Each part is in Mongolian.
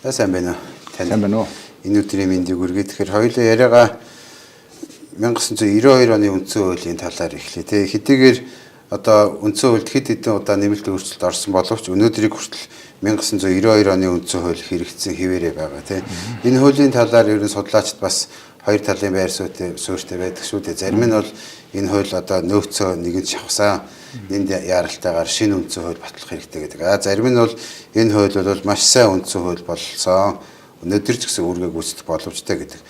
Сайн байна уу? Сайн байна уу? Энэ өдрийн мэндийг хүргэе. Тэгэхээр хоёулаа яриагаа 1992 оны үндсэн хуулийн талаар эхлэе. Тэ хэдийгээр одоо үндсэн хуульд хэд хэдэн удаа нэмэлт өөрчлөлт орсон боловч өнөөдрийг хүртэл 1992 оны үндсэн хууль хэрэгжсэн хэвээрээ байгаа. Тэ энэ хуулийн талаар ер нь судлаачид бас хоёр талын байр суурьтай байдаг шүү дээ. Зарим нь бол энэ хууль одоо нөөцөө нэгэн шавхсан энд яаралтайгаар шинэ үндсэн хууль батлах хэрэгтэй гэдэг. Зарим нь бол энэ хууль бол маш сайн үндсэн хууль болсон. Өнөөдөр ч гэсэн үүргээ гүйцэтгэх боломжтой гэдэг.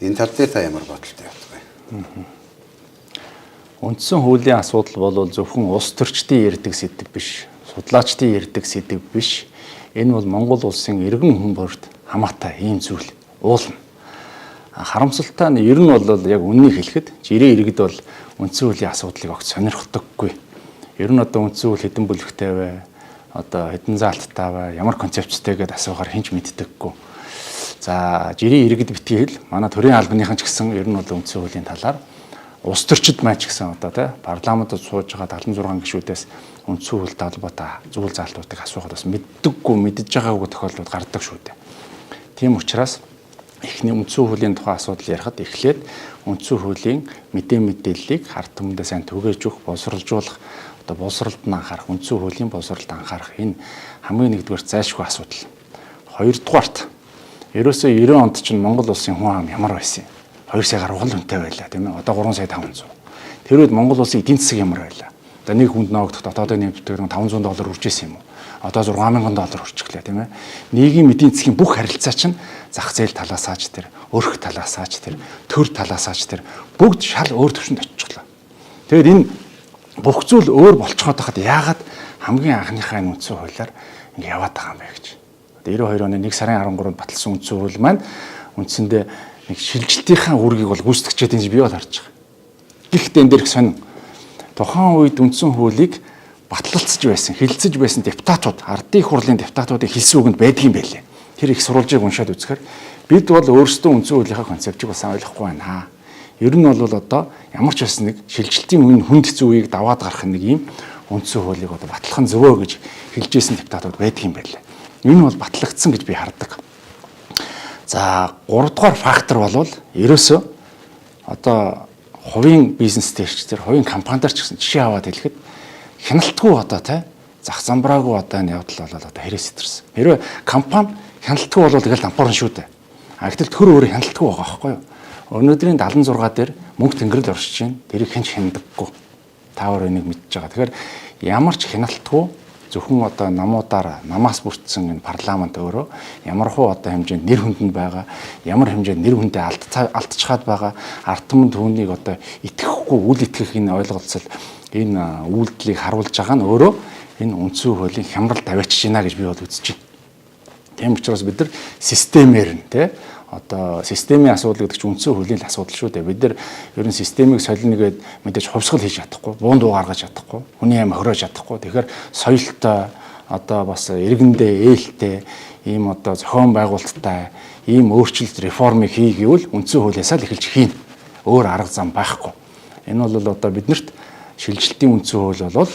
Энэ тал дээр та ямар бодолтой байдаг вэ? Үндсэн хуулийн асуудал бол зөвхөн улс төрчдийн ярьдаг сэдэв биш, судлаачдын ярьдаг сэдэв биш. Энэ бол Монгол улсын иргэн хүмүүст хамаатай ийм зүйл уулна. Харамсалтай нь ер нь бол яг үннийг хэлэхэд жирийн иргэд бол үндсэн хуулийн асуудлыг огт сонирхдаггүй. Ер нь одоо үндсэн хууль хэдэн бүлэгтэй вэ? Одоо хэдэн заалттай вэ? Ямар концепцтэй гэдээ асуухаар хинч мэддэггүй. За жирийн иргэд битгий хэл манай төрийн албаныхан ч гэсэн ер нь бол үндсэн хуулийн талаар улс төрчид маань ч гэсэн одоо тий парламентод сууж байгаа 76 гишүүдээс үндсэн хуультай холбоотой зүйл заалтуудыг асуухад бас мэддэггүй мэдж байгаагүй тохиолдлууд гардаг шүү дээ. Тийм учраас эхний үндсэн хуулийн тухай асуудал ярихад эхлээд үндсэн хуулийн мэдээллийг ард түмэндээ сайн түгээж өгөх, боловсруулжуулах, одоо боловсролд нь анхаарах, үндсэн хуулийн боловсролд анхаарах энэ хамгийн нэгдүгээр зайлшгүй асуудал. Хоёрдугаарт ерөөсөө 90 онд чинь Монгол улсын хүн ам ямар байсан юм? 2 сая гаруй хүнтэй байлаа тийм ээ. Одоо 3 сая 500. Тэр үед Монгол улсын эдийн засаг ямар байлаа? Одоо нэг хүнд ноогдох дотоодын нэмэлтээр $500 үржсэн юм уу? Одоо $6,000 үрчихлээ тийм ээ. Нийгмийн эдийн засгийн бүх харилцаа чинь зах зээл талаасаач тэр, өрх талаасаач тэр, төр талаасаач тэр бүгд шал өөр төвшөнд очихлоо. Тэгээд энэ бүх зүйл өөр болцоход хахад яагаад хамгийн анхныхаа энэ үндсэн хуулиар ингэ яваад байгаа юм бэ гэж. 92 оны 1 сарын 13-нд баталсан үндсэн хууль маань үндсэндээ нэг шилжилтийнхаа үүргийг бол гүйцэтгэж байгаа юм би бол харж байгаа. Гэхдээ энэ дээрх сонин тухайн үед үндсэн хуулийг батлалцж байсан, хилцэж байсан депутатууд, ардын их хурлын депутатуудын хэлсэн үгэнд байдаг юм байлээ. Тэр их сурвалжийг уншаад үзэхээр бид бол өөрсдөө үндсэн хуулийнхаа концептыг бас ойлгохгүй байна. Ер нь бол одоо ямар ч бас нэг шилжилтийн үн хүнд зүйийг даваад гарах нэг юм үндсэн хуулийг одоо батлах нь зөвөө гэж хэлжсэн депутатууд байдаг юм байлээ. Энэ бол батлагдсан гэж би хардаг. За 3 дугаар фактор бол ерөөсөө одоо хувийн бизнестэй ч тэр хувийн компанидар ч гэсэн жишээ аваад хэлэхэд хяналтгүй одоо тий зах замбраагүй одоо энэ явдал бол одоо хэрэгс итэрсэн. Хэрвээ компани хяналтгүй бол тэгэл дампуурна шүү дээ. Гэтэл төр өөрөө хяналтгүй байгаа байхгүй юу? Өнөөдрийн 76 дээр мөнгө тэнгэрэл оршиж байна. Тэрийг хэн ч хяндаггүй. Та өөр энийг мэдж байгаа. Тэгэхээр ямар ч хяналтгүй зөвхөн одоо намаас бүрдсэн энэ парламент өөрөө ямар хуу одоо хэмжээнд нэр хүндэнд байгаа, ямар хэмжээнд нэр хүндээ алдчихад байгаа, ард түмэн түүнийг одоо итгэхгүй үл итгэх энэ ойлголцол энэ үйлдэлийг харуулж байгаа нь өөрөө энэ үндсэн хуулийн хямрал тавиачж байна гэж би бол үзэж байна. Тийм учраас бид нар системээр нь тий одоо системийн асуудал гэдэг чинь үндсэн хуулийн асуудал шүү дээ. Бид нар ер нь системийг солино гэд мэдээж хувьсгал хийж чадахгүй, буун дуу гаргаж чадахгүй, хүний аим хөрөөж чадахгүй. Тэгэхээр соёлтой одоо бас иргэндээ ээлтэй ийм одоо зохион байгуулалттай ийм өөрчлөлт реформыг хий гэвэл үндсэн хуулиасаа л эхэлж хийнэ. Өөр арга зам байхгүй. Энэ бол одоо биднэрт шилжилтийн үндсэн хууль бол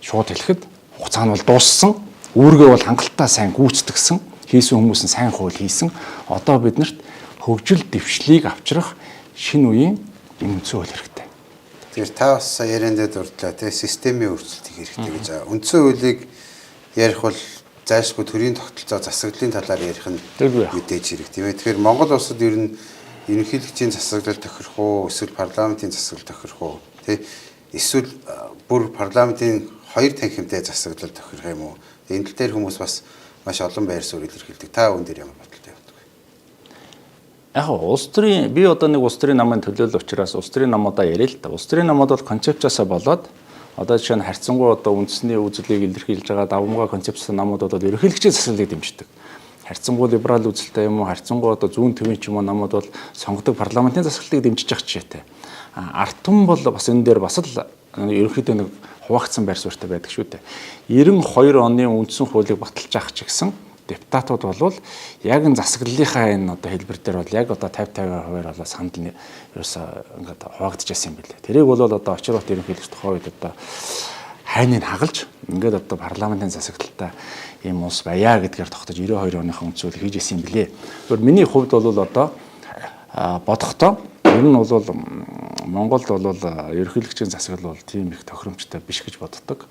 шууд хэлэхэд хугацаа нь бол дууссан, үүргээ бол хангалттай сайн гүйцэтгсэн, хийсэн хүмүүс нь сайн хууль хийсэн. Одоо биднэрт хөгжил дэвшлийг авчрах шинэ үеийн үндсэн хууль хэрэгтэй. Тэгэхээр та бас яриандаа дурдлаа тий системийн өөрчлөлтийг хэрэгтэй гэж байгаа. Үндсэн хуулийг ярих бол зайлшгүй төрийн тогтолцоо засаглалын талаар ярих нь мэдээж хэрэг тийм ээ. Тэгэхээр Монгол улсад ер нь ерөнхийлөгчийн засаглал тохирох уу, эсвэл парламентын засаглал тохирох уу тий эсвэл бүр парламентын хоёр танхимтай засаглал тохирох юм уу? Энэ тал дээр хүмүүс бас маш олон байр суурь илэрхийлдэг. Та үүн дээр ямар бодолтой байдаг вэ? Яг улс төрийн би одоо нэг улс төрийн намын төлөөлөл учраас улс төрийн намуудаа яриа л та. Улс төрийн намууд бол концепцаасаа болоод одоо жишээ нь харьцангуй одоо үндэсний үзлийг илэрхийлж байгаа давмгай концепцийн намууд бол ерөнхийлөгчийн засаглалыг дэмждэг. Харьцангуй либерал үзэлтэй юм уу, харьцангуй одоо зүүн төвийн ч юм уу намууд бол сонгодог парламентын засаглалыг дэмжиж явах жишээтэй. Ард түмэн бол бас энэ дээр бас л ерөнхийдөө нэг хуваагдсан байр суурьтай байдаг шүү дээ. 92 оны үндсэн хуулийг баталж авах ч гэсэн депутатууд бол яг энэ засаглалынхаа энэ одоо хэлбэр дээр бол яг одоо 50-50% болоо санд нь ерөөсөө ингээд хуваагдаж байсан юм билээ. Тэрийг бол одоо очролт ерөнхийлөгч тухайн үед одоо хайныг хагалж ингээд одоо парламентын засаглалтаа ийм улс байя гэдгээр тогтож 92 оныхон үндсүүл хийж исэн юм билээ. Тэгвэл миний хувьд бол одоо бодохдоо ер нь бол Монголд бол ерөнхийлөгчийн засаглал бол тийм их тохиромжтой биш гэж боддог.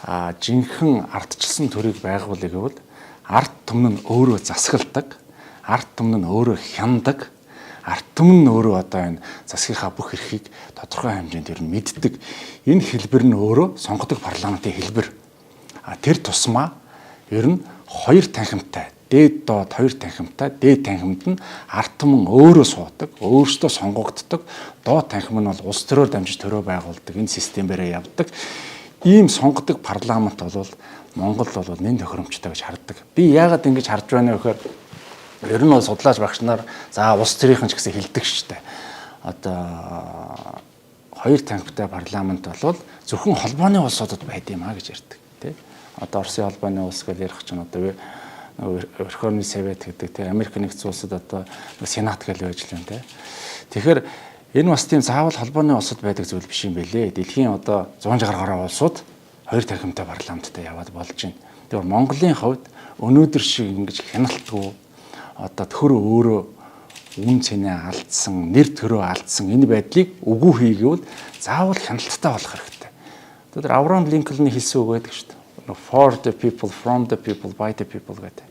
Жинхэнэ ардчилсан төрийг байгуулъя гэвэл ард түмэн нь өөрөө засагладаг, ард түмэн нь өөрөө хяндаг, ард түмэн нь өөрөө одоо энэ засгийнхаа бүх эрхийг тодорхой хэмжээнд ер нь мэддэг. Энэ хэлбэр нь өөрөө сонгодог парламентын хэлбэр. Тэр тусмаа ер нь хоёр танхимтай, дээд доод хоёр танхимтай, дээд танхимд нь ард түмэн өөрөө суудаг, өөрсдөө сонгогддог, доод танхим нь бол улс төрөөр дамжиж төрөө байгуулдаг, энэ системээрээ явдаг. Ийм сонгодог парламент бол Монгол бол нэн тохиромжтой гэж хардаг. Би яагаад ингэж харж байна вэ гэхээр ер нь бол судлаач багш нар за улс төрийнхэн ч гэсэн хэлдэг шүү дээ. Одоо хоёр танхимтай парламент бол зөвхөн холбооны улсуудад байд юм а гэж ярьдаг тий. Одоо Оросын холбооны улс гэж ярих чинь одоо Верховный Совет гэдэг тий Америк нэгдсэн улсад одоо Сенат гэж байж л байна тий. Тэгэхээр энэ бас тийм заавал холбооны улсад байдаг зүйл биш юм байлээ. Дэлхийн одоо 160 гаруй улсууд хоёр танхимтай парламенттай яваад болж байна. Тэгэхээр Монголын хувьд өнөөдөр шиг ингэж хяналтгүй одоо төр өөрөө үн цэнэ алдсан, нэр төрөө алдсан энэ байдлыг үгүй хийгээвэл заавал хяналттай болох хэрэгтэй. Тэгэхээр Авраам Линкольн хэлсэн үг байдаг шүү дээ. For the people, from the people, by the people гэдэг.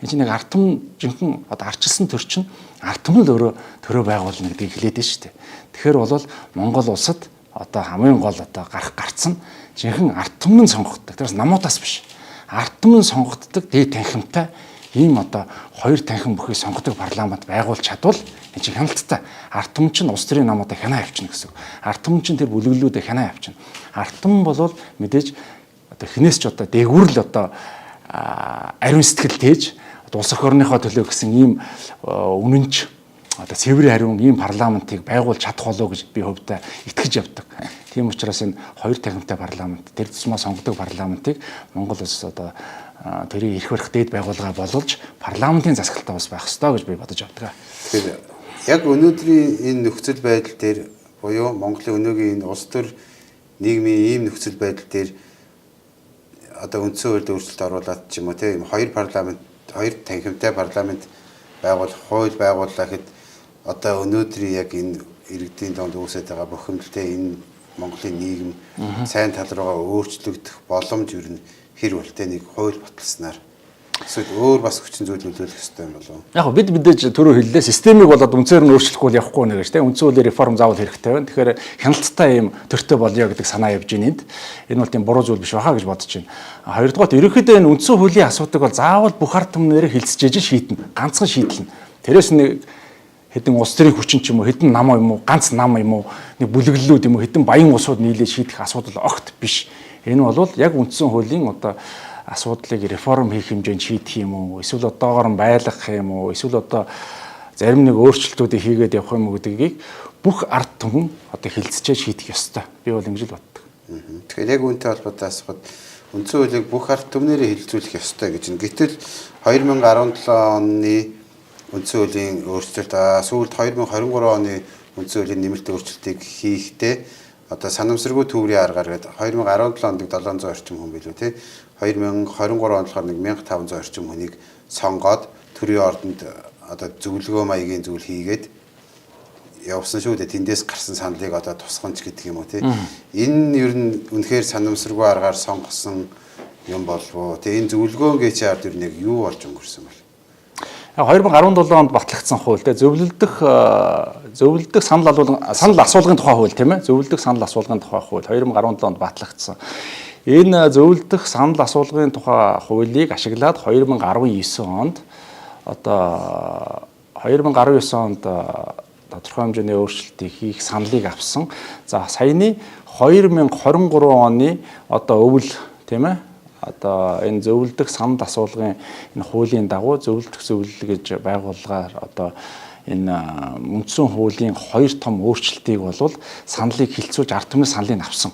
Энэ чинь нэг ард түмэн жинхэнэ одоо арчилсан төр чинь ард түмэн л өөрөө төрөө байгуулна гэдгийг хэлээд байна шүү дээ. Тэгэхээр бол Монгол улсад одоо хамгийн гол одоо гарцсан жинхэнэ ард түмэн сонгогддог. Тэрс намуудаас биш. Ард түмэн сонгогддог дээд танхимтай ийм одоо хоёр танхим бүхий сонгодог парламент байгуулж чадвал энэ чинь хяналттай. Ард түмэн чинь улс төрийн намуудаа хянаа явуулна гэсэн үг. Ард түмэн чинь тэр бүлэглүүдээ хянаа явуулна. Ард түмэн бол мэдээж одоо хинээс ч одоо дээгүүрл одоо ариун сэтгэл тээж улс орныхоо төлөө гэсэн ийм үнэнч одоо цэвэр хариун ийм парламентыг байгуулж чадах болов гэж би хувьдаа итгэж явдаг. Тийм учраас энэ хоёр танхимтай парламент тэр тусмаа сонгодог парламентыг Монгол улс одоо тэрийг эрх барих дээд байгууллага боловч парламентын засаглалтаа бас байх ёстой гэж би бодож явдаг. Тэгэхээр яг өнөөдрийн энэ нөхцөл байдал дээр буюу Монголын өнөөгийн энэ улс төр нийгмийн ийм нөхцөл байдал дээр одоо үндсэн хуульд өөрчлөлт оруулаад ч юм уу тийм хоёр танхимтай парламент байгуулах хууль байгууллаа гэхэд одоо өнөөдрийн яг энэ иргэдийн донд үүсэж байгаа бохимдолтой энэ Монголын нийгэм сайн тал руугаа өөрчлөгдөх боломж юу н хэр болтой нэг хууль баталснаар эсвэл өөр бас хүчин зүйл нөлөөлөх ёстой юм болов уу? Яг бид мэдээж түрүү хэллээ системийг болоод үнцээр нь өөрчлөхгүй бол явахгүй нэ гэж тийм үндсэн хуулийн реформ заавал хэрэгтэй байна. Тэгэхээр хяналттай юм төртөө болёо гэдэг санаа явж байна энд. Энэ бол тийм буруу зүйл биш байхаа гэж бодож байна. Хоёрдугаар ерөнхийдөө энэ үндсэн хуулийн асуудаг бол заавал бүх ард түмнэрээ хилцэж шийднэ. Ганцхан шийдэлнэ. Тэрээс нэг хэдэн улс төрийн хүчин ч юм уу хэдэн нам юм уу ганц нам юм уу нэг бүлэглэлүүд юм уу хэдэн баян улсууд нийлээд шийдэх асуудал огт биш. Энэ бол яг үндсэн хуулийн одоо асуудлыг реформ хийх хэмжээнд шийдэх юм уу эсвэл одоогоор нь байлгах юм уу эсвэл одоо зарим нэг өөрчлөлтүүдийг хийгээд явах юм уу гэдгийг бүх ард түмэн одоо хилцчээ шийдэх ёстой. Би бол ингэж л боддог. Тэгэхээр яг үүнтэй холбоотой асууд үндсэн хуулийг бүх ард түмнэрээ хилцүүлэх ёстой гэж байна. Гэтэл 2017 оны үндсэн хуулийн өөрчлөлт сүүлд 2023 оны үндсэн хуулийн нэмэлт өөрчлөлтийг хийхдээ одоо санамсаргүй төврийн аргаар гээд 2017 онд 700 орчим хүн билүү тий 2023 онд болохоор 1500 орчим хүнийг сонгоод төрийн ордонд одоо зөвлөгөө маягийн зүйл хийгээд явсан шүү дээ. Тэндээс гарсан саналыг одоо тусгамж гэдэг юм уу тий. Энэ ер нь үнэхээр санамсаргүй аргаар сонгосон юм болов уу? Тэгээ энэ зөвлөгөөнгээ чи ард ер нь яг юу болж өнгөрсөн бэ? 2017 онд батлагдсан хууль те зөвлөлдөх санал асуулгын тухай хууль тийм ээ зөвлөлдөх санал асуулгын тухай хууль 2017 онд батлагдсан. Энэ зөвлөлдөх санал асуулгын тухай хуулийг ашиглаад 2019 онд одоо 2019 онд тодорхой хэмжээний өөрчлөлтийг хийх саналыг авсан. За саяны 2023 оны одоо өвөл тийм ээ одоо энэ зөвлөлдөх санал асуулгын энэ хуулийн дагуу зөвлөлдөх зөвлөл гэж байгууллагаар одоо энэ үндсэн хуулийн хоёр том өөрчлөлтийг болвол саналыг хилцүүлж ард түмний саналыг авсан.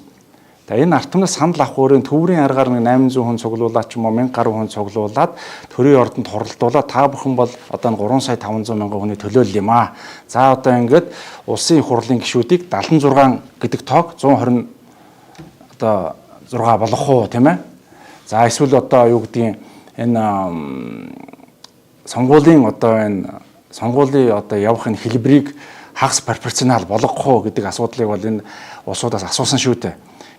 Тэгээ энэ ард түмний санал авах өөрийн төврийн аргаар 800 хүн цуглуулад ч юм уу 1000 гаруй хүн цуглуулад төрийн ордонд хоролдуулаад та бүхэн бол одоо 3 сая 500 мянган хүний төлөөлөл юм аа. За одоо ингээд улсын хурлын гишүүдийг 76 гэдэг тоог 120 одоо болох уу тийм ээ. За эсвэл одоо юу гэдгийг энэ сонгуулийн явахын хэлбэрийг хагас пропорционал болгох уу гэдэг асуудлыг бол энэ улсуудаас асуусан шүү дээ.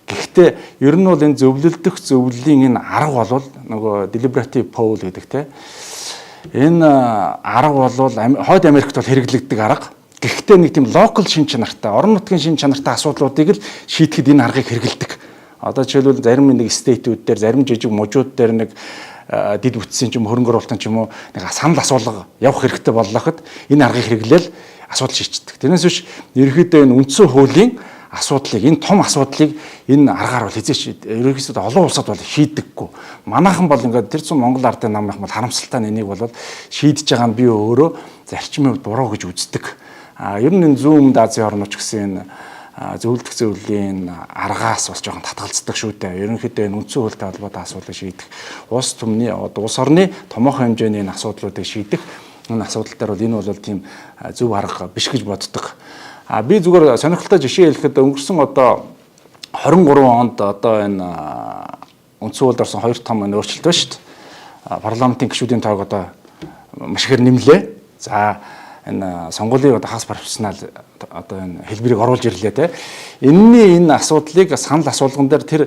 Гэхдээ ер нь бол энэ зөвлөлдөх зөвлөлийн энэ арга бол нөгөө deliberative poll гэдэг тийм. Энэ арга бол Хойд Америкт бол хэрэглэгдэг арга. Гэхдээ нэг тийм local шин чанартай, орон нутгийн шин чанартай асуудлуудыг л шийдэхэд энэ аргыг хэрэглэдэг. Одоо жишээлбэл зарим нэг стейтүүд дээр, зарим жижиг мужууд дээр нэг дид бүтцийн ч юм хөрөнгө оруулалтын ч юм уу нэг санал асуулга явах хэрэгтэй боллоход энэ аргыг хэрэглээл асуудал шийддэг. Тэрнээс биш ерөнхийдөө энэ үндсэн хуулийн асуудлыг, энэ том асуудлыг энэ аргаар бол хязгаарч ерөнхийдөө олон улсад бол шийддэггүй. Манайхан бол ингээд тэр зүүн Монгол ардын намынх бол харамсалтай нэнийг бол шийдэж байгаа нь би өөрөө зарчмын буруу гэж үздэг. Ер нь энэ зүүн Азийн орнууд ч гэсэн энэ зөвлөлдөх зөвлөлийн аргаас бас жоохон татгалздаг шүү дээ. Ерөнхийдөө энэ үндсэн хуультай холбоотой асуудлыг шийдэх, улс орны томоохон хэмжээний энэ асуудлуудыг шийдэх энэ асуудал дээр бол энэ бол тийм зөв арга биш гэж боддог. Би зүгээр сонирхолтой жишээ хэлэхэд өнгөрсөн одоо 23 онд одоо энэ үндсэн хуульд орсон хоёр том өөрчлөлт байна шүү дээ. Парламентын гишүүдийн тоог одоо маш ихээр нэмлээ. За энэ сонгуулийн хагас пропорционал одоо энэ хэлбэрийг оруулж ирлээ те. Энэний энэ асуудлыг санал асуулган дээр тэр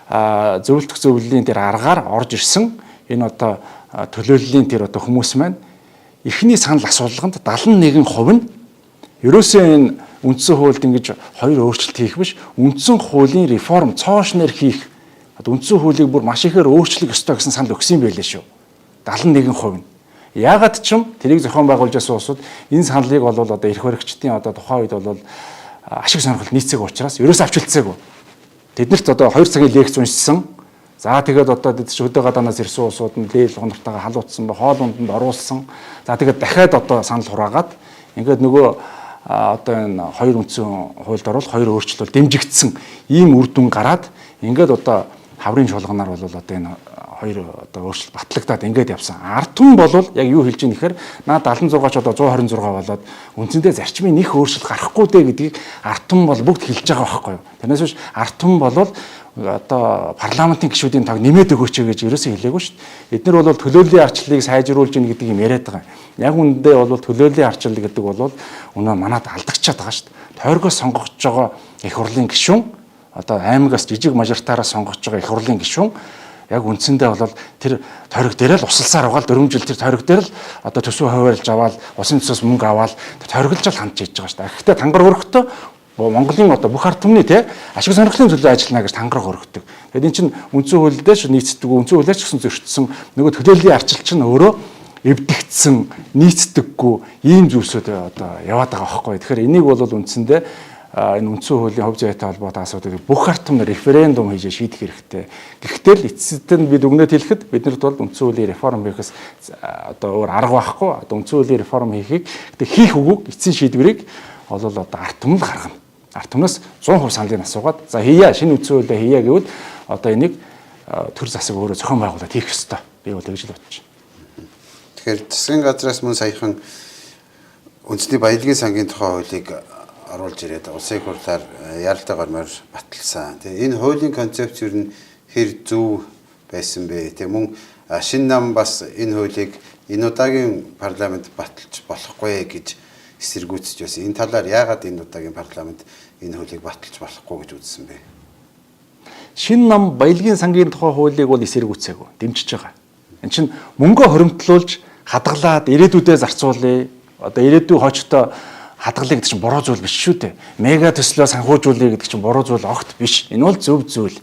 зөвлөлдөх зөвлөлийн тэр аргаар орж ирсэн энэ одоо төлөөллийн тэр одоо хүмүүс маань эхний санал асуулганд 71% нь ерөөсөө энэ үндсэн хуульд ингэж хоёр өөрчлөлт хийх биш, үндсэн хуулийн реформ цоошноор хийх одоо үндсэн хуулийг бүр маш ихээр өөрчлөх ёстой гэсэн санал өгсөн юм байлээ шүү. 71% нь. Яагаад ч юм тэрийг зохион байгуулж байсан улсууд энэ саналыг бол одоо эрх баригчдын одоо тухайн үед бол ашиг сонирхол нийцээг учраас ерөөсөө авч хэлцээгүй. Тэднэрт одоо 2 цагийн лекц уншсан. За тэгээд одоо тэд ч хөдөө гадаанаас ирсэн улсууд нь дээл гонортойгоо халуутсан ба хоол унданд оруулсан. За тэгээд дахиад одоо санал хураагаад ингээд нөгөө одоо энэ хоёр үндсэн хуульд орвол хоёр өөрчлөлт дэмжигдсэн ийм үр дүн гараад ингээд одоо хаврын шулганаар бол одоо энэ хоёр одоо өөрчлөлт батлагдаад ингээд явсан. Ард түмэн бол яг юу хэлж ийм гэхээр наа 76-ч одоо 126 болоод үндсэндээ зарчмын нэг өөрчлөлт гарахгүй дээ гэдгийг ард түмэн бол бүгд хэлж байгаа байхгүй юу. Тэрнээс биш ард түмэн бол одоо парламентын гишүүдийн таг нэмээд өгөөч гэж ерөөсөө хэлээгүй шүү дээ. Эдгээр бол төлөөллийн арчлалыг сайжруулж ийн гэдэг юм яриад байгаа. Яг үндэ бол төлөөллийн арчлал гэдэг бол өнөө манад алдагчаад байгаа шүү дээ. Тойргоос сонгогдож байгаа их хурлын гишүүн одоо аймагаас жижиг мажоритараа сонгогдож байгаа их хурлын гишүүн яг үндсэндээ бол тэр тойрог дээр л усалсаар байгаа л 4 жил тэр тойрог дээр л одоо төсөв хуваарлж аваад усын төсөөс мөнгө аваад тойроглож л хандж иж байгаа шүү дээ. Гэхдээ тангар өргөхдөө Монголын одоо бүх ард түмний те ашиг сонирхлын төлөө ажиллана гэж тангараг өргөдөг. Тэгэд эн чинь үндсэн хуулиудаас нийцдэг, үндсэн хуулиас ч гэсэн зөрчсөн нөгөө төлөөллийн арчил чинь өөрөө эвдэгдсэн, нийцдэггүй ийм зүйлсүүд одоо яваад байгаа байхгүй. Тэгэхээр энийг бол үндсэндээ энэ үндсэн хуулийн хувь зүйтэй холбоотой асуудлыг бүх ард түмэн референдум хийж шийдэх хэрэгтэй. Гэхдээ л эцэст нь бид өгнөд хэлэхэд биднэрт бол үндсэн хуулийн реформ хийхээс одоо өөр арга байхгүй. Одоо үндсэн хуулийн реформ хийхийг гэхдээ хийх үгүй эцсийн шийдвэрийг бол одоо ард түмэн л гаргана. Ард түмнээс 100% саналыг асуугаад за хийя шинэ үндсэн хуулиа хийя гэвэл одоо энийг төр засаг өөрөө зохион байгуулалт хийх ёстой. Би бол тэгж л бодож байна. Тэгэхээр засгийн газраас мөн саяхан үндэсний баялагын сангийн тухай хуулийг оруулж ирээд улсын хурлаар яралтай гормоор баталсан. Тэгээ энэ хуулийн концепц юу н хэр зөв байсан бэ? Тэгээ мөн шинэ нам бас энэ хуулийг энэ удаагийн парламент баталж болохгүй гэж эсэргүүцэж байсан. Энэ талаар яагаад энэ удаагийн парламент энэ хуулийг баталж болохгүй гэж үзсэн бэ? Шинэ нам баялагын сангийн тухай хуулийг бол эсэргүүцээгүй, дэмжиж байгаа. Энд чинь мөнгө хоримтлуулж хадгалаад ирээдүйдээ зарцуулъя. Одоо ирээдүйн хойчтой хадгалъя гэдэг чинь буруу зүйл биш шүү дээ. Мега төслөө санхүүжүүлъя гэдэг чинь буруу зүйл огт биш. Энэ бол зөв зүйл.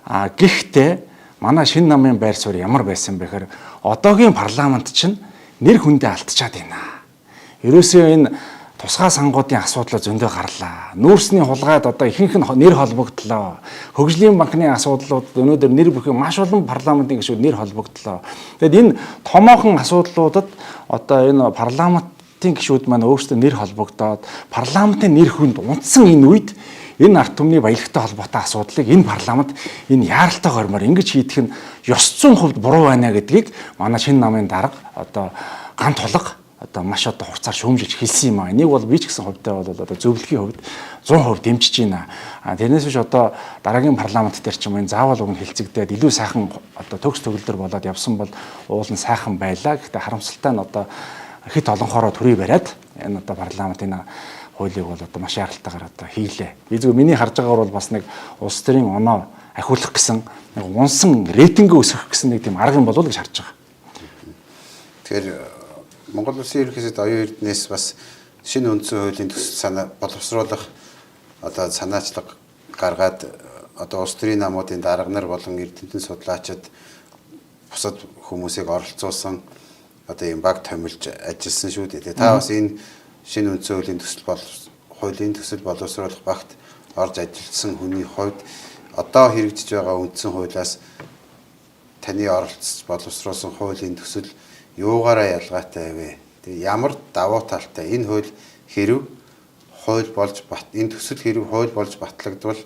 Гэхдээ манай шинэ намын байр суурь ямар байсан бэ гэхээр одоогийн парламент чинь нэр хүндээ алдчихад байна. Ерөөсөө энэ тусгай сангуудын асуудлаа зөндөө гарлаа. Нүүрсний хулгайд одоо ихэнх нь нэр холбогдлоо. Хөгжлийн банкны асуудлууд өнөөдөр нэр бүхэн маш олон парламентын гишүүд нэр холбогдлоо. Тэгэд энэ томоохон асуудлуудад одоо энэ парламентын гишүүд маань өөрсдөө нэр холбогдоод парламентын нэр хүнд унтсан энэ үед энэ ард түмний баялагтай холбоотой асуудлыг энэ парламент энэ яаралтай гормоор ингэж шийдэх нь ёс зүйн хувьд буруу байна гэдгийг манай шинэ намын дарга одоо ганц тулга одоо маш одоо хурцаар шүүмжилж хэлсэн юм аа. Энийг бол би ч гэсэн хувьдаа бол одоо зөвлөхийн хувьд 100% дэмжиж байна. Тэрнээс биш одоо дараагийн парламент дээр ч юм энэ заавал уг нь хэлцэгдээд илүү сайхан одоо төгс төгөлдөр болоод явсан бол уул нь сайхан байлаа. Гэхдээ харамсалтай нь одоо хит олонхороо төрий бариад энэ одоо парламентын хуулийг бол одоо маш яралтайгаар одоо хийлээ. Би зөв миний харж байгаагаар бол бас нэг улс төрийн оноо ахиулах гэсэн нэг унсан рейтинг өсгөх гэсэн нэг тийм арга юм болов уу гэж харж байгаа. Тэгэхээр Монгол Улсын ерөнхий сайд оюун эрдэнэс бас шинэ үндсэн хуулийн төсөл санаа боловсруулах одоо санаачлага гаргаад одоо улс төрийн намуудын дарга нар болон эрдэмтэн судлаачид бусад хүмүүсийг оролцуулсан одоо юм баг томилж ажилласан шүү дээ. Та бас энэ шинэ үндсэн хуулийн төсөл боловсруулах багт орж ажилласан хүний хувьд одоо хэрэгжиж байгаа үндсэн хуулиас таны оролцож боловсруулсан хуулийн төсөл юугаараа ялгаатай вэ? Тэгээ ямар давуу талтай энэ хууль хэрв хууль болж энэ төсөл хэрв хууль болж батлагдвал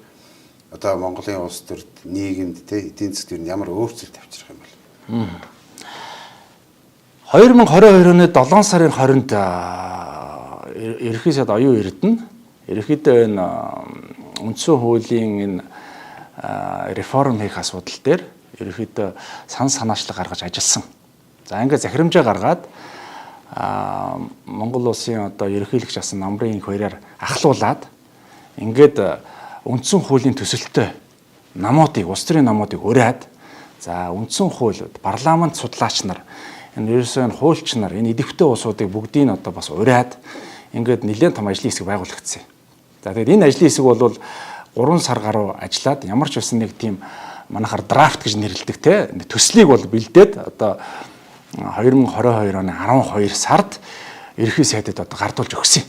одоо Монголын улс төрд нийгэмд эдийн засгийн ямар өөрчлөлт авчрах юм бол 2022 оны 7 сарын 20-нд ерөнхий сайд оюун эрдэнэ ерөнхийдөө энэ үндсэн хуулийн энэ реформ хийх асуудал дээр ерөнхийдөө санаачлаг гаргаж ажилласан. За ингээд захирамжаа гаргаад Монгол улсын одоо ерөнхийлөгч асан намрын их хоёроор ахлуулад ингээд үндсэн хуулийн төсөлтөй намуудыг улс төрийн намуудыг ураад за үндсэн хууль парламент судлаач нар энэ ерөөсөө хуульч нар энэ идэвхтэй улсуудыг бүгдийг одоо бас ураад ингээд нэлээд том ажлын хэсэг байгуулагдсан. За тэгээд энэ ажлын хэсэг бол 3 сар гаруй ажиллаад ямар ч байсан нэг тийм манайхаар драфт гэж нэрлэдэг те төслийг бол бэлдээд одоо 2022 оны 12 сард ерөнхий сайдад одоо гардуулж өгсөн.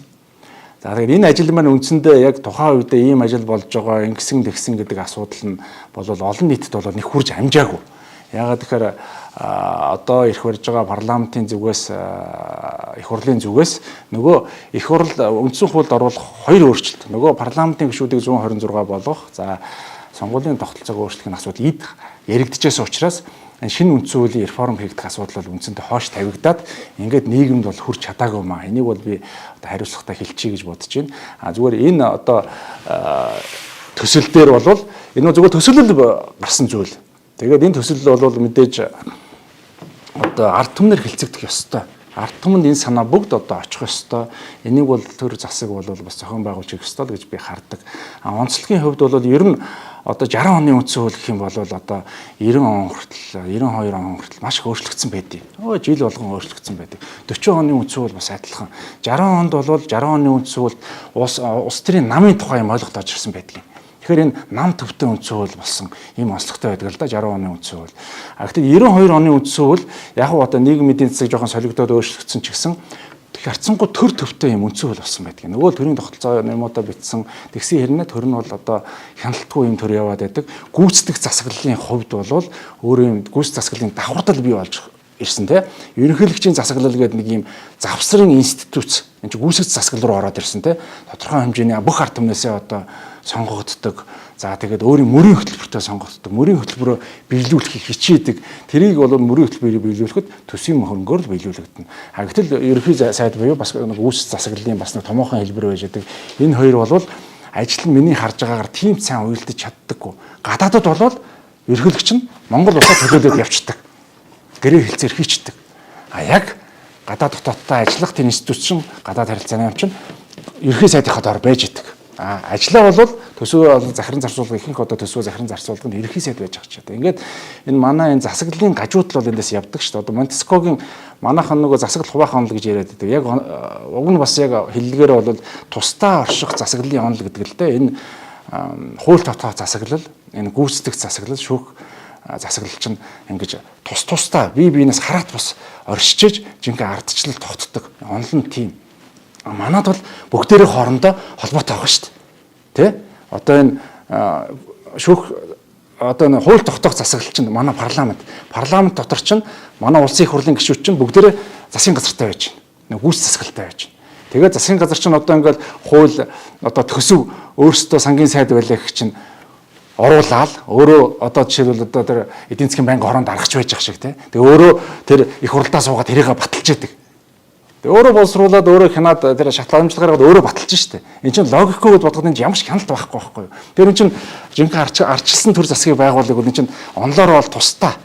За тэгээд энэ ажил маань үндсэндээ яг тухайн үедээ ийм ажил болж байгаа ингэсэн тэгсэн гэдэг асуудал нь бол олон нийтэд бол нэг хурж амжаагүй. Яагаад тэгэхээр одоо ирэх барьж байгаа парламентын зүгээс их хурлын зүгээс нөгөө их хурл үндсэн хуульд оруулах 2 өөрчлөлт. Нөгөө парламентын гишүүдийг 126 болгох. За сонгуулийн тогтолцоог өөрчлөх асуудал эд яригдчихсэн учраас шинэ үндсэн хуулийн реформ хийгдэх асуудал бол үндсэндээ хоош тавигдаад ингээд нийгэмд бол хүрч чадаагүй маа. Энийг бол би одоо хариуцлагатай хэлчихье гэж бодож байна. Зүгээр энэ одоо төсөл дээр бол энэ зүгээр төсөлөл гарсан зүйл. Тэгээд энэ төсөл бол мэдээж одоо ард түмнэр хэлцэгдэх ёстой. Ард түмэнд энэ санаа бүгд одоо очих ёстой. Энийг бол төр засаг бол бас зохион байгуулж ирэх ёстой гэж би хардаг. Онцлогийн хувьд бол ер нь одоо 60 оны үндсэн хууль гэх юм бол одоо 90 он хүртэл 92 он хүртэл маш их өөрчлөгдсөн байдیں۔ Жил болгон өөрчлөгдсөн байдаг. 40 оны үндсэн хууль бас адилхан. 60 онд бол 60 оны үндсэн хууль улс төрийн намын тухай юм ойлголт орж ирсэн байдаг. Тэгэхээр энэ нам төвтэй үндсэн хууль болсон ийм онцлогтой байдаг л да 60 оны үндсэн хууль. Гэхдээ 92 оны үндсэн хууль яг одоо нийгмийн эдийн засаг жоохон солигдоод өөрчлөгдсөн ч гэсэн харцсангуу төр төвтэй юм үндсэн хууль болсон байдаг. Нөгөө төрийн тогтолцоо юмудаа бичсэн тэгсэн хэрнээ төр нь бол одоо хяналтгүй юм төр яваад байдаг. Гүйцэтгэх засаглалын хувьд бол өөрөө юм гүйцэтгэх засаглалын давхардал бий болж ирсэн те. Ерөнхийлөгчийн засаглал гэдэг нэг юм завсрын институт энэ гүйцэтгэх засаглал руу ороод ирсэн те. Тодорхой хэмжээний бүх ард түмнээсээ одоо сонгогддог. За тэгээд өөрийн мөрийн хөтөлбөртэй сонгогддог. Мөрийн хөтөлбөрөө биелүүлэхийг хичээдэг. Тэрийг бол мөрийн хөтөлбөрийг биелүүлэхэд төсвийн хөрөнгөөр л биелүүлэгдэнэ. Гэтэл ерөнхий сайд буюу бас нэг үүс засаглалын бас нэг томоохон хэлбэр байж байгаа. Энэ хоёр бол ажил нь миний харж байгаагаар тийм сайн уялдаж чаддаггүй. Гадаадд бол ерөнхийлөгч нь Монгол улсад төлөөлөд явцдаг. Гэрээ хэлцээр хийчдэг. Яг гадаад дотоодтой ажиллах тэр институт чинь гадаад харилцааны юм чинь ерөнхий сайдынхаа доор байж идэг. Ажлаа бол төсвөө захиран зарцуулга ихэнх одоо төсвөө захиран зарцуулганд ерөнхий сайд байж байгаа ч гэдэг. Ингээд энэ манай энэ засаглалын гажуудал бол эндээс явдаг шүү дээ. Одоо Монтескогийн манайхан нөгөө засаглал хуваахан онол гэж яриад байдаг. Яг уг нь бас яг хэллэгээр бол тусдаа орших засаглалын онол гэдэг л дээ. Энэ хууль тогтоох засаглал, энэ гүйцэтгэх засаглал, шүүх засаглал чинь ингэж тусдаа бие биенээс хараат бас оршиж жинхэнэ ардчлал тогтдог. Онол нь тийм. Манад бол бүгдээрээ хоорондоо холбоотой байгаа шүү дээ. Тэ? Одоо энэ шүүх одоо энэ хууль тогтоох засаглал чинь манай парламент дотор чинь манай улсын их хурлын гишүүд чинь бүгдээрээ засгийн газартай байж байна. Гүйц засаглалтай байж байна. Тэгээд засгийн газар чинь одоо ингээд хууль одоо төсөв өөрсдөө сангийн сайд байлаа гэх чинь оруулаад өөрөө одоо жишээлбэл одоо тэр эдийн засгийн банк хороонд аргач байж байгаа шиг тий. Тэгээ өөрөө тэр их хуралдаа суугаад тэрийг баталж яадаг. Тэгээ өөрөө боловсруулад өөрөө хянаад тэр шатлаламжлал гаргаад өөрөө баталж штэ. Энэ чинь логикгүй бодоход энэ ямар ч хяналт байхгүй байхгүй юу. Тэр энэ чинь жинхэнэ арчилсан төр засгийг байгуулдаг бол энэ чинь онлоор бол тустай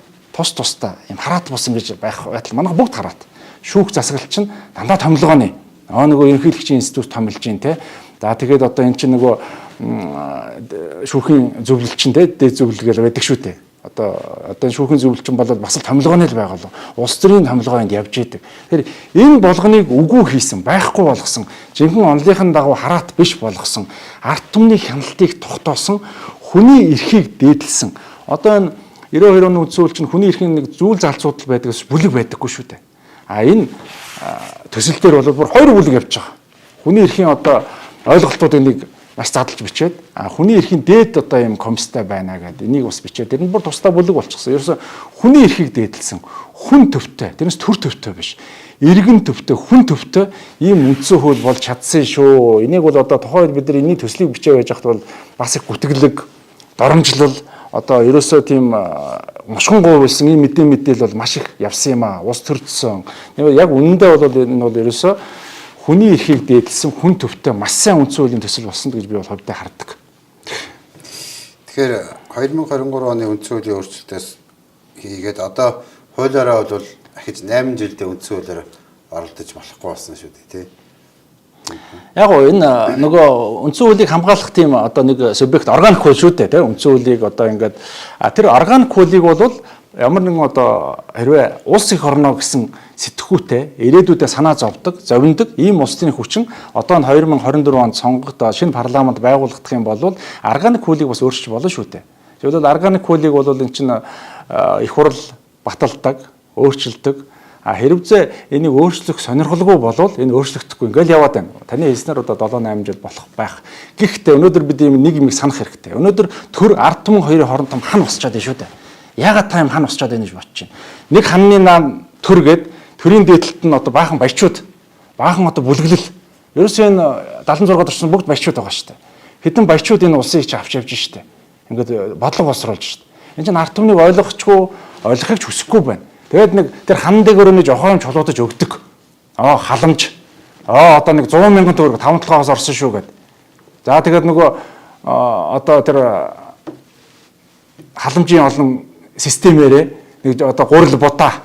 юм хараат бус ингэж байх байтал манайх бүгд хараат. Шүүх засаглал чинь дандаа томилгооны. Нөгөө ерөнхийлөгчийн институт томилж гин те. За тэгээд одоо энэ чинь нөгөө шүүхийн зөвлөл чинь те дээд зөвлөл гэж байдаг шүү дээ. Одоо шүүхийн зөвлөлчин бол бас л томилгооны л байгуулга. Улс төрийн томилгоонд явж идэг. Тэгэхээр энэ болгоныг үгүй хийсэн, байхгүй болгосон, жинхэнэ онлынхын дагуу хараат биш болгосон, ард түмний хяналтыг тогтоосон, хүний эрхийг дээдлсэн. Одоо энэ 92 оны үндсэн хууль чинь хүний эрхийн нэг зүйл залцуудал байдагс бүлэг байдаггүй шүү дээ. Энэ төсөл дээр бол бүр хоёр бүлэг явж байгаа. Хүний эрхийн одоо ойлголтуудыг нэг маш задлж бичээд хүний эрхийн дээд одоо юм комисстай байна гэдэг энийг бас бичээд тэр нь бүр тусдаа бүлэг болчихсон. Ерөөсө хүний эрхийг дээдлсэн хүн төвтэй, тэрнээс төр төвтэй биш. Иргэн төвтэй, хүн төвтэй ийм үндсэн хууль болж чадсан шүү. Энийг бол одоо тухайд бид нар энэний төслийг бичээ байж хахад бол бас их гүтгэлэг, доромжлол одоо ерөөсөө тийм мушгингуй байсан ийм мэдээлэл бол маш их явсан юм аа. Ус төрдсөн. Яг үнэндээ бол энэ бол ерөөсөө хүний эрхийг дээдлсэн хүн төвтэй маш сайн үндсэн хуулийн төсөл болсон гэж би бол хувьдаа хардаг. Тэгэхээр 2023 оны үндсэн хуулийн өөрчлөлтөөс хийгээд одоо хуулиараа бол ахиж 8 жилдээ үндсэн хуулиар оролдож болохгүй болсон шүү дээ, тий. Яг гоо энэ нөгөө үндсэн хуулийг хамгаалах тийм одоо нэг субъект органик хууль шүү дээ, тий. Үндсэн хуулийг одоо ингээд тэр органик хуулийг бол ямар нэгэн одоо хэрвээ улс их орно гэсэн сэтгхүүтэй ирээдүйдээ санаа зовдөг, зовиндог ийм улсын хүчин одоо нь 2024 онд сонгогдоод шинэ парламент байгуулагдах юм бол органик хуулийг бас өөрчилж болно шүү дээ. Тэгвэл органик хуулийг бол эн чинь их хурл баталдаг, өөрчилдөг. Хэрвээ энийг өөрчлөх сонирхолгүй болвол энэ өөрчлөгдөхгүй ингээл яваад байна. Таны хэлснээр одоо 7-8 жил болох байх. Гэхдээ өнөөдөр бид нэг юм санах хэрэгтэй. Өнөөдөр төр ард түмэн хоёрын хооронд том хан босчоод байна шүү дээ. Яагаад та юм хан босчоод байна гэж бодож байна. Нэг ханны наам төр гээд төрийн дээдлэлт нь одоо баахан баячууд, баахан одоо бүлэглэл. Ерөөсөө энэ 76 орсон бүгд баячууд байгаа шүү дээ. Хэдэн баячууд энэ улсыг ч авч явж шүү дээ. Ингээд бодлого босруулж шүү дээ. Энэ чинь ард түмнийг ойлгохыг ч хүсэхгүй байна. Тэгээд нэг тэр хан дээгүүр нэг жохоон чулуудаж өгдөг. Халамж. Одоо нэг 100 мянган төгрөг 5-7-оос орсон шүү гэд. За тэгээд нөгөө одоо тэр халамжийн олон системээрээ нэг одоо гурил будаа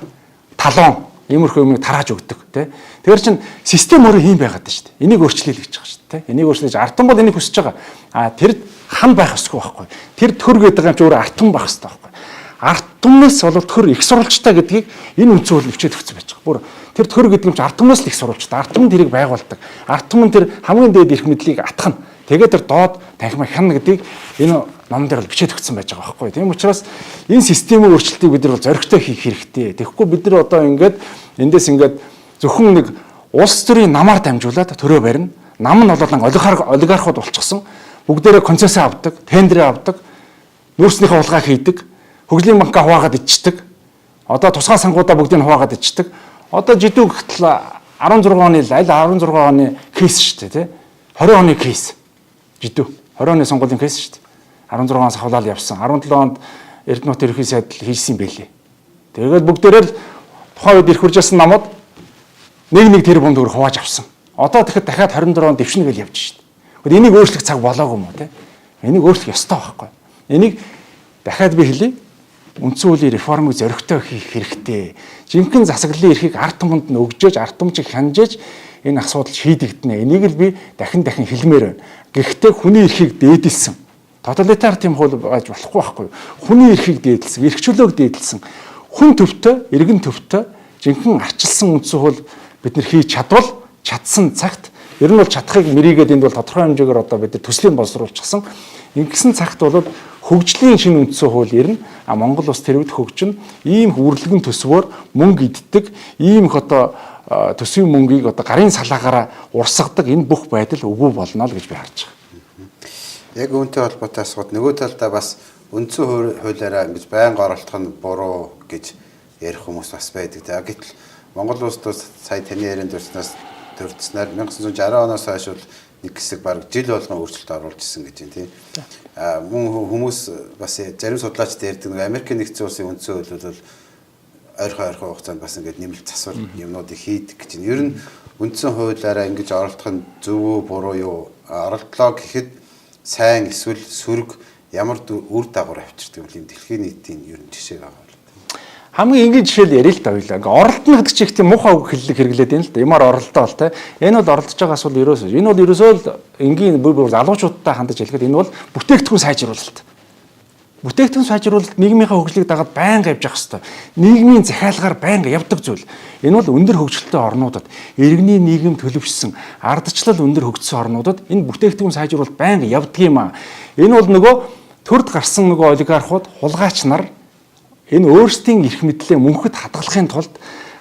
талон иймэрхүү юмыг тарааж өгдөг тий. Тэгэхээр чин систем өөрөө хийм байгаад байна шүү дээ. Энийг өөрчлөе л гэж байгаа шүү дээ. Энийг өөрчлөж ардтан бол энийг хүсэж байгаа. Тэр хан байх ёсгүй байхгүй. Тэр төр гэдэг юм чи өөрөө ардтан байх ёстой байхгүй. Ард түмнээс бол төр их сурвалжтай гэдгийг энэ үндсэн хууль бичээд өгсөн байж байгаа. Бүр тэр төр гэдэг юм чи ард түмнээс л их сурвалжтай. Ард түмэн тэрийг байгуулдаг. Ард түмэн тэр хамгийн дээд эрх мэдлийг атгах нь. Тэгээд тэр доод танхимыг хянана гэдгийг энэ номон дээр л бичээд өгсөн байж байгаа байхгүй. Тийм учраас энэ системийн өөрчлөлтийг бид нар зоригтой хийх хэрэгтэй. Тэгэхгүй бид нар одоо ингээд эндээс ингээд зөвхөн нэг улс төрийн намаар дамжуулаад төрөө барина. Нам нь бол олигархууд болчихсон. Бүгдээрээ концессион авдаг, тендер авдаг, нүүрснийхээ улгаа хийдэг. Хөгжлийн банкаа хуваагаад ичдэг. Одоо тусгай сангуудаа бүгдийг хуваагаад ичдэг. Одоо жидүү гэтэл 16 оны аль 16 оны кейс шүү дээ, тий. 20 оны кейс. Жидүү. 20 оны сонгуулийн кейс шүү дээ. 16 оноос хавлал явсан. 17 онд Эрдэнэт ерхий сайд хийсэн байлээ. Тэгээд бүгдээрээ л тухайн үед ирэх хуржсэн намууд нэг тэрбум төгрөг хувааж авсан. Одоо тэгэхэд дахиад 24 онд дэвшнэ гэж явж шүү дээ. Энийг өөрчлөх цаг болоогүй юм уу, тий. Энийг өөрчлөх ёстой байхгүй. Энийг дахиад би хэлье. Үндсэн хуулийн реформыг зоригтой хийх хэрэгтэй. Жинхэнэ засаглалын эрхийг ард түмэнд нь өгжээж, ард түмчийг хянжээж энэ асуудал шийдэгдэнэ. Энийг л би дахин хэлмээр байна. Гэхдээ хүний эрхийг дээдэлсэн. Тоталитар тийм хууль байж болохгүй байхгүй. Хүний эрхийг дээдэлсэн, эрх чөлөөг дээдэлсэн. Хүн төвтэй, иргэн төвтэй жинхэнэ арчилсан үндсэн хууль бид нар хийж чадвал чадсан цагт ер нь бол чадахыг мэрийгээд энд бол тодорхой хэмжээгээр одоо бид нар төслийн боловсруулчихсан. Ингэсэн цагт бол хөгжлийн шинэ үндсэн хууль ирнэ. Монгол улс тэр үед хөгжин ийм үрлэгэн төсвөөр мөнгө иддэг, ийм их одоо төсвийн мөнгийг одоо гарын салаагаараа урсгадаг энэ бүх байдал үгүй болно л гэж би харж байгаа. Яг үүнтэй холбоотой асуулт нөгөө талдаа бас үндсэн хуулиараа ингэж байнга оролцох нь буруу гэж ярих хүмүүс бас байдаг. Гэтэл Монгол улсд сая таны ярианд дурснаас төрдснээр 1960 оноос хойш бол нэг хэсэг баг жил болгон өөрчлөлт оруулж ирсэн гэж байна тийм. Мөн хүмүүс бас зарим судлаачид ярьдаг нэг Америкийн нэгдсэн улсын үндсэн хууль бол ойрхон хугацаанд бас ингээд нэмэлт засвар юмнуудыг хийдэг гэж байна. Ер нь үндсэн хуулиараа ингэж оролдох нь зөв үү буруу юу? Оролдлоо гэхэд сайн эсвэл сөрөг ямар үр дагавар авчирдаг юм дэлхийн нийтийн ер нь жишээ байгаа. Хамгийн энгийн жишээл ярил л да хоёлаа. Ингээ оролдоно гэдэг чинь их тийм муухай үг хэллэг хэрэглээд байна л да. Ямар оролдоо бол те. Энэ бол оролдож байгаас бол ерөөсөө энэ бол ерөөсөө л энгийн бүр залуучуудтай хандаж хэлэхэд энэ бол бүтээгдэхүүн сайжруулалт. Бүтээгдэхүүн сайжруулалт нийгмийнхаа хөгжлийг дагаад байнга явж явах хэрэгтэй. Нийгмийн захиалгаар байнга явдаг зүйл. Энэ бол өндөр хөгжилтэй орнуудад иргэний нийгэм төлөвшсөн ардчлал өндөр хөгжсөн орнуудад энэ бүтээгдэхүүн сайжруулалт байнга явдаг юм аа. Энэ бол нөгөө төрд гарсан нөгөө олигархууд, хулгайч нар энэ өөрсдийн эрх мэдлээ мөнхөд хадгалахын тулд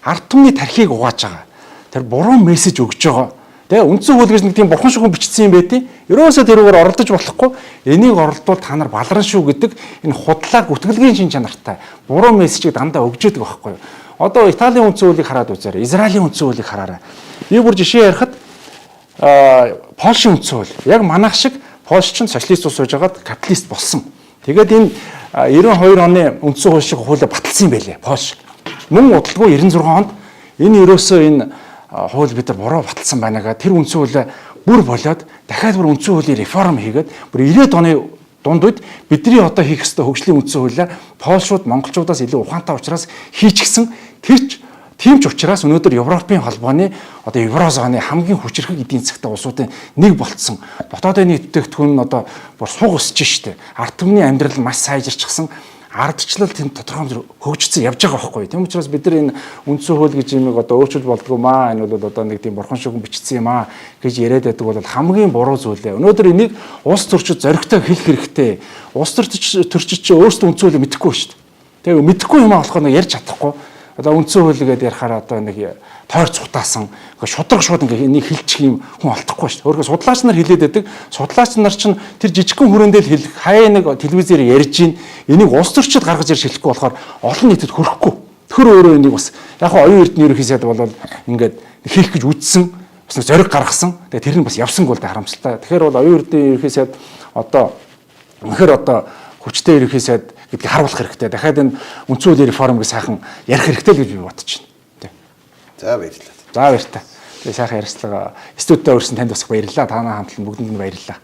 ард түмний тархийг угааж байгаа. Тэр буруу мессеж өгж байгаа. Тэгээ үндсэн хууль гэж нэг тийм бурхан шугам бичсэн юм байдیں۔ Ерөөсөө тэрүүгээр оролдож болохгүй. Энийг оролдвол та нар баларна шүү гэдэг энэ худлаа гүтгэлгийн шин чанартай буруу мессежийг дандаа өгж яадаг байхгүй юу? Одоо Италийн үндсэн хуулийг хараад үзээрэй. Израилийн үндсэн хуулийг хараарай. Би бүр жишээ ярихад Польшийн үндсэн хууль. Яг манайх шиг Польш ч социалист улс байж байгаад капиталист болсон. Тэгээд энэ 92 оны үндсэн хууль шиг хуулиа баталсан юм байлээ Польш. Мөн удалгүй 96 онд энэ ерөөсөө энэ хууль бид нар буруу баталсан байна га тэр үндсэн хуулиа бүр болоод дахиад бүр үндсэн хуулийн реформ хийгээд бүр 90-ад оны дунд үед бидний одоо хийх ёстой хөгжлийн үндсэн хуулиа Польшууд монголчуудаас илүү ухаантай учраас хийчихсэн тийм ч учраас өнөөдөр Европын холбооны одоо еврозоны хамгийн хүчирхэг эдийн засгтай улсуудын нэг болцсон. Дотоодын нийт бүтээгдэхүүн нь одоо бүр суг өсөж штэ. Ард түмний амьдрал маш сайжирчихсан. Ардчлал тэнд тодорхой хөгжсөн явж байгаа байхгүй. Тийм учраас бид нар энэ үндсэн хууль гэж юмыг одоо өөрчилж болдгоо маа. Энэ бол одоо нэг тийм бурхан шугам бичсэн юм аа гэж яриад байдаг бол хамгийн буруу зүйл ээ. Өнөөдөр энийг улс төрчид зоригтой хэлэх хэрэгтэй. Улс төрчид чи өөрсдөө үндсэн хуулийг мэдэхгүй шүү дээ. Тэгээ мэдэхгүй юм аа болохоор ярьж чадахгүй. Одоо үндсэн хууль гэдэг ярихаараа одоо нэг тойр цутаасан шудраг шууд ингээ энийг хэлчих юм хүн олдохгүй шүү дээ. Өөрөөр судлаач нар хэлээд байдаг. Судлаач нар чинь тэр жижигхэн хүрээндээ л хэлэх хаяа нэг телевизээр ярьж ийн энийг улс төрчид гаргаж ирж хэлэхгүй болохоор олон нийтэд хүрэхгүй. Тэр өөрөө энийг бас яг оюун эрдэнэ ерөнхий сайд бол ингээд хийх гэж үзсэн бас нэг зориг гаргасан. Тэгээ тэр нь бас явсан гол харамсалтай. Тэгэхээр бол оюун эрдэнэ ерөнхий сайд одоо үнэхээр одоо хүчтэй ерөнхий сайд гэдгийг харуулах хэрэгтэй. Дахиад энэ үндсэн хуулийн реформыг сайхан ярих хэрэгтэй л гэж би бодож байна. За баярлалаа. За баяртай. Тэгээ сайхан ярилцлага студидтэй өрсөн танд бас баярлалаа. Танай хамтлан бүгдэнд нь баярлалаа.